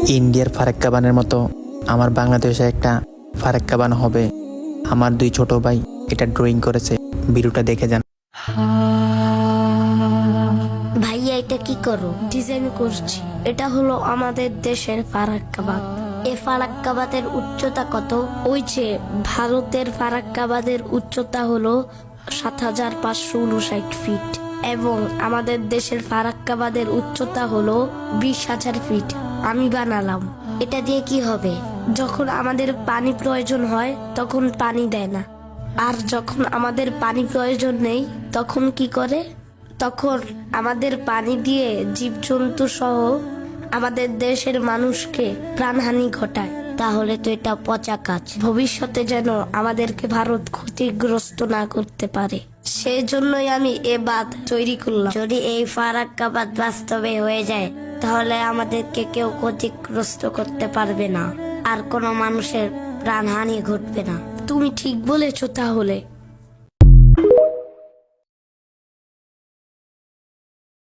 ইন্ডিয়ার ফারাক্কা বানের মতো আমার বাংলাদেশে একটা ফারাক্কা বান হবে। আমার দুই ছোট ভাই এটা ড্রয়িং করেছে, ভিডিওটা দেখে যান। ভাইয়া এটা কি করো? ডিজাইন করছি। এটা হলো আমাদের দেশের ফারাক্কাবাদ। এই ফারাক্কাবাদের উচ্চতা কত? ওই যে ভারতের ফারাক্কাবাদের উচ্চতা হলো ৭,৫৫৯ ফিট এবং আমাদের দেশের ফারাক্কাবাদের উচ্চতা হলো ২০,০০০ ফিট। আমি বানালাম। এটা দিয়ে কি হবে? যখন আমাদের পানি প্রয়োজন হয় তখন পানি দেয় না, আর যখন আমাদের পানি প্রয়োজন নেই তখন কি করে? তখন আমাদের পানি দিয়ে জীবজন্তু সহ আমাদের দেশের মানুষকে প্রাণহানি ঘটায়। তাহলে তো এটা পচা কাজ। ভবিষ্যতে যেন আমাদেরকে ভারত ক্ষতিগ্রস্ত না করতে পারে, সেই জন্যই আমি এ বাঁধ তৈরি করলাম। যদি এই ফারাক্কা বাঁধ বাস্তবে হয়ে যায় তাহলে আমাদেরকে কেউ ক্ষতিগ্রস্ত করতে পারবে না, আর কোনো মানুষের প্রাণহানি ঘটবে না। তুমি ঠিক বলেছো। তাহলে